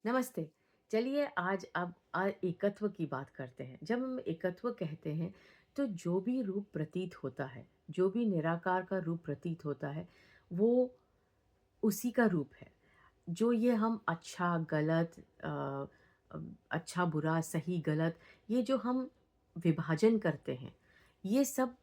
नमस्ते। चलिए आज अब एकत्व की बात करते हैं। जब हम एकत्व कहते हैं तो जो भी रूप प्रतीत होता है, जो भी निराकार का रूप प्रतीत होता है, वो उसी का रूप है। जो ये हम अच्छा, गलत अच्छा, बुरा, सही, गलत, ये जो हम विभाजन करते हैं, ये सब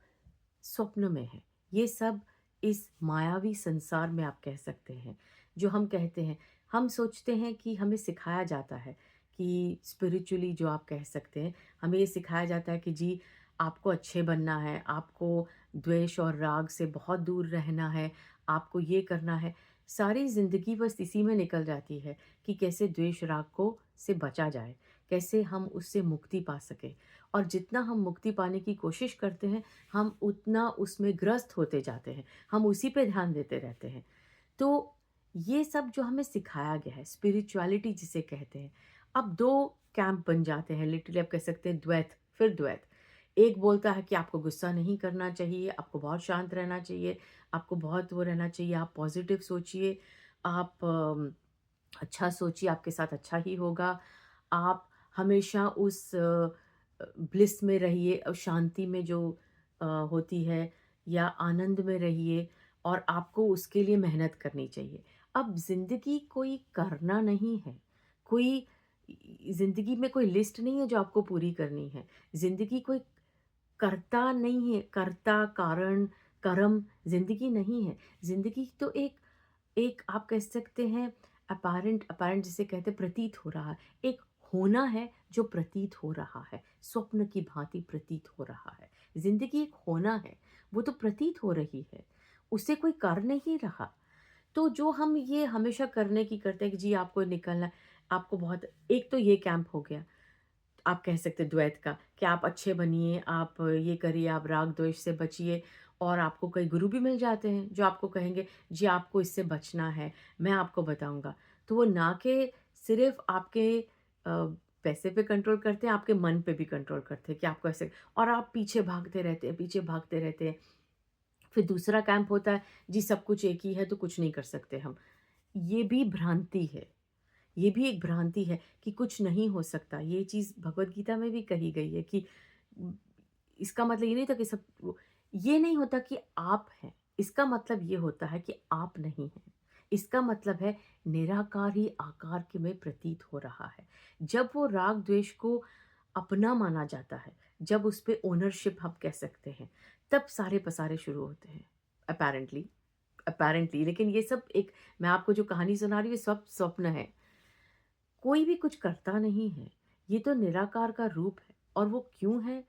स्वप्न में है। ये सब इस मायावी संसार में आप कह सकते हैं। जो हम कहते हैं, हम सोचते हैं कि हमें सिखाया जाता है कि स्पिरिचुअली जो आप कह सकते हैं, हमें ये सिखाया जाता है कि जी आपको अच्छे बनना है, आपको द्वेष और राग से बहुत दूर रहना है, आपको ये करना है। सारी ज़िंदगी बस इसी में निकल जाती है कि कैसे द्वेष राग को से बचा जाए, कैसे हम उससे मुक्ति पा सकें। और जितना हम मुक्ति पाने की कोशिश करते हैं, हम उतना उसमें ग्रस्त होते जाते हैं, हम उसी पे ध्यान देते रहते हैं। तो ये सब जो हमें सिखाया गया है, स्पिरिचुअलिटी जिसे कहते हैं, अब 2 कैंप बन जाते हैं, लिटरली आप कह सकते हैं द्वैत, फिर द्वैत। एक बोलता है कि आपको गुस्सा नहीं करना चाहिए, आपको बहुत शांत रहना चाहिए, आपको बहुत वो रहना चाहिए, आप पॉज़िटिव सोचिए, आप अच्छा सोचिए, आपके साथ अच्छा ही होगा। आप हमेशा उस ब्लिस में रहिए, शांति में जो होती है, या आनंद में रहिए, और आपको उसके लिए मेहनत करनी चाहिए। अब ज़िंदगी कोई करना नहीं है, कोई ज़िंदगी में कोई लिस्ट नहीं है जो आपको पूरी करनी है। ज़िंदगी कोई कर्ता नहीं है, कर्ता, कारण, कर्म ज़िंदगी नहीं है। ज़िंदगी तो एक एक आप कह सकते हैं अपैरेंट अपैरेंट जिसे कहते हैं प्रतीत हो रहा है। एक होना है जो प्रतीत हो रहा है, स्वप्न की भाँति प्रतीत हो रहा है। ज़िंदगी एक होना है, वो तो प्रतीत हो रही है, उसे कोई कर नहीं रहा। तो जो हम ये हमेशा करने की करते हैं कि जी आपको निकलना है, आपको बहुत, एक तो ये कैंप हो गया। आप कह सकते हैं द्वैत का कि आप अच्छे बनिए, आप ये करिए, आप राग द्वेष से बचिए, और आपको कई गुरु भी मिल जाते हैं जो आपको कहेंगे जी आपको इससे बचना है, मैं आपको बताऊँगा। तो वो ना के सिर्फ़ आपके पैसे पे कंट्रोल करते हैं, आपके मन पे भी कंट्रोल करते हैं कि आपको ऐसे, और आप पीछे भागते रहते हैं, पीछे भागते रहते हैं। फिर दूसरा कैंप होता है, जी सब कुछ एक ही है तो कुछ नहीं कर सकते हम। ये भी भ्रांति है। ये भी एक भ्रांति है कि कुछ नहीं हो सकता। ये चीज़ भगवद गीता में भी कही गई है कि उम, इसका मतलब ये नहीं था कि सब वो, ये नहीं होता कि आप हैं। इसका मतलब ये होता है कि आप नहीं हैं। इसका मतलब है निराकार ही आकार के में प्रतीत हो रहा है। जब वो राग द्वेष को अपना माना जाता है, जब उस पे ओनरशिप हम कह सकते हैं, तब सारे पसारे शुरू होते हैं। अपैरेंटली अपैरेंटली, लेकिन ये सब एक, मैं आपको जो कहानी सुना रही हूँ, ये सब स्वप्न है। कोई भी कुछ करता नहीं है। ये तो निराकार का रूप है, और वो क्यों है,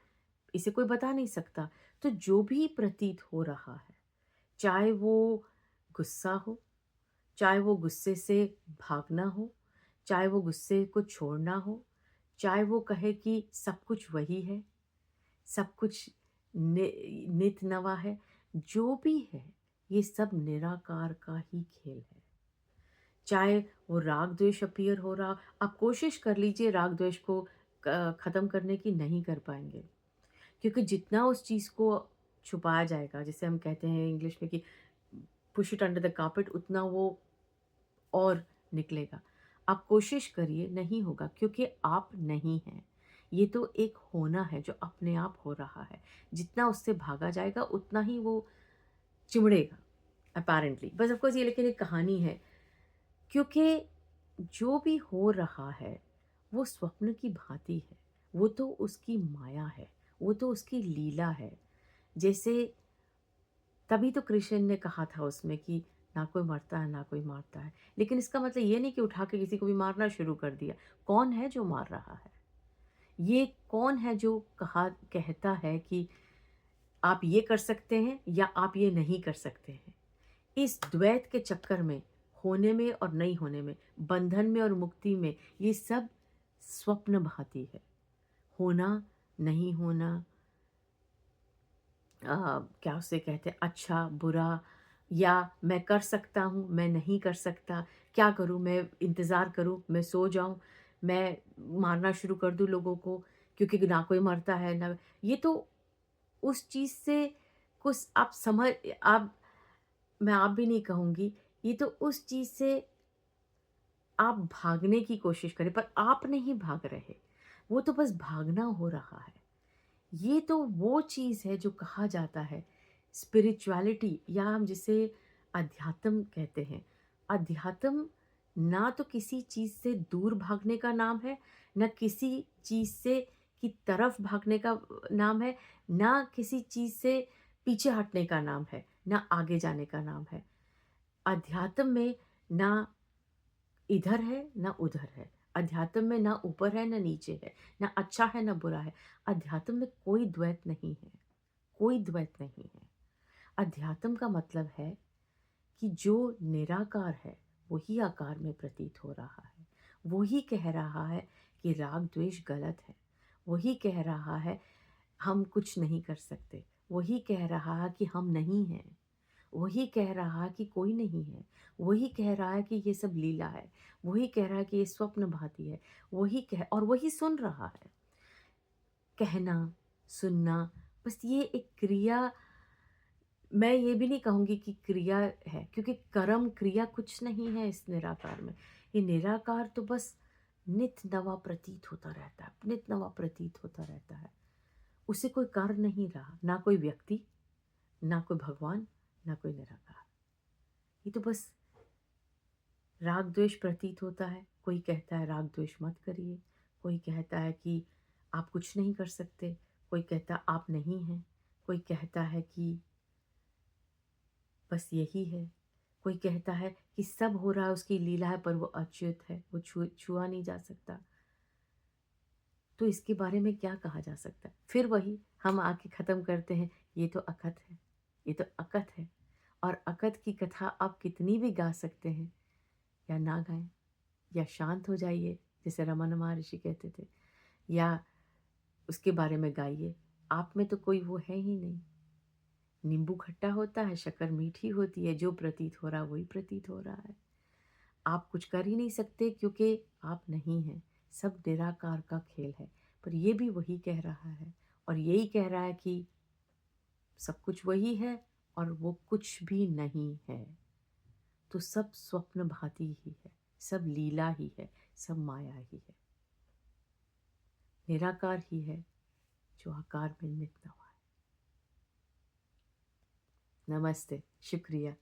इसे कोई बता नहीं सकता। तो जो भी प्रतीत हो रहा है, चाहे वो गुस्सा हो, चाहे वो गुस्से से भागना हो, चाहे वो गुस्से को छोड़ना हो, चाहे वो कहे कि सब कुछ वही है, सब कुछ नित नवा है, जो भी है, ये सब निराकार का ही खेल है। चाहे वो राग द्वेष अपीयर हो रहा, आप कोशिश कर लीजिए राग द्वेष को ख़त्म करने की, नहीं कर पाएँगे। क्योंकि जितना उस चीज़ को छुपाया जाएगा, जिसे हम कहते हैं इंग्लिश में कि push it under the carpet, उतना वो और निकलेगा। आप कोशिश करिए, नहीं होगा, क्योंकि आप नहीं हैं। ये तो एक होना है जो अपने आप हो रहा है। जितना उससे भागा जाएगा उतना ही वो चिमड़ेगा, अपैरेंटली। बस ऑफ़ कोर्स ये लेकिन एक कहानी है। क्योंकि जो भी हो रहा है, वो स्वप्न की भांति है। वो तो उसकी माया है, वो तो उसकी लीला है। जैसे तभी तो कृष्ण ने कहा था उसमें कि ना कोई मरता है, ना कोई मारता है। लेकिन इसका मतलब ये नहीं कि उठा के किसी को भी मारना शुरू कर दिया। कौन है जो मार रहा है? ये कौन है जो कहता है कि आप ये कर सकते हैं या आप ये नहीं कर सकते हैं? इस द्वैत के चक्कर में, होने में और नहीं होने में, बंधन में और मुक्ति में, ये सब स्वप्न भांति है। होना, नहीं होना, क्या उसे कहते हैं, अच्छा, बुरा, या मैं कर सकता हूँ, मैं नहीं कर सकता, क्या करूँ, मैं इंतज़ार करूँ, मैं सो जाऊँ, मैं मारना शुरू कर दूँ लोगों को, क्योंकि ना कोई मरता है ना, ये तो उस चीज़ से कुछ आप समझ, आप, मैं आप भी नहीं कहूँगी, ये तो उस चीज़ से आप भागने की कोशिश करें, पर आप नहीं भाग रहे, वो तो बस भागना हो रहा है। ये तो वो चीज़ है जो कहा जाता है स्पिरिचुअलिटी, या हम जिसे अध्यात्म कहते हैं। अध्यात्म ना तो किसी चीज़ से दूर भागने का नाम है, ना किसी चीज़ से की तरफ भागने का नाम है, ना किसी चीज़ से पीछे हटने का नाम है, ना आगे जाने का नाम है। अध्यात्म में ना इधर है ना उधर है। अध्यात्म में ना ऊपर है ना नीचे है, ना अच्छा है ना बुरा है। अध्यात्म में कोई द्वैत नहीं है, कोई द्वैत नहीं है। अध्यात्म का मतलब है कि जो निराकार है वही आकार में प्रतीत हो रहा है। वही कह रहा है कि राग द्वेष गलत है। वही कह रहा है हम कुछ नहीं कर सकते। वही कह रहा है कि हम नहीं हैं। वही कह रहा है कि कोई नहीं है। वही कह रहा है कि ये सब लीला है। वही कह रहा है कि ये स्वप्न भाती है। वही कह और वही सुन रहा है। कहना, सुनना, बस ये एक क्रिया। मैं ये भी नहीं कहूँगी कि क्रिया है, क्योंकि कर्म क्रिया कुछ नहीं है इस निराकार में। ये निराकार तो बस नित नवा प्रतीत होता रहता है, नित नवा प्रतीत होता रहता है। उसे कोई कार्य नहीं रहा, ना कोई व्यक्ति, ना कोई भगवान, ना कोई निराकार। ये तो बस राग द्वेष प्रतीत होता है। कोई कहता है राग द्वेष मत करिए, कोई कहता है कि आप कुछ नहीं कर सकते, कोई कहता आप नहीं हैं, कोई कहता है कि बस यही है, कोई कहता है कि सब हो रहा है उसकी लीला है, पर वो अच्युत है, वो छुआ नहीं जा सकता। तो इसके बारे में क्या कहा जा सकता है? फिर वही हम आके ख़त्म करते हैं, ये तो अकथ है, ये तो अकथ है। और अकथ की कथा आप कितनी भी गा सकते हैं या ना गाएँ, या शांत हो जाइए जैसे रमन महर्षि कहते थे, या उसके बारे में गाइए। आप में तो कोई वो है ही नहीं। नींबू खट्टा होता है, शक्कर मीठी होती है, जो प्रतीत हो रहा है वही प्रतीत हो रहा है। आप कुछ कर ही नहीं सकते क्योंकि आप नहीं हैं। सब निराकार का खेल है। पर ये भी वही कह रहा है, और यही कह रहा है कि सब कुछ वही है और वो कुछ भी नहीं है। तो सब स्वप्न भांति ही है, सब लीला ही है, सब माया ही है। निराकार ही है जो आकार में नित नवा है। नमस्ते, शुक्रिया।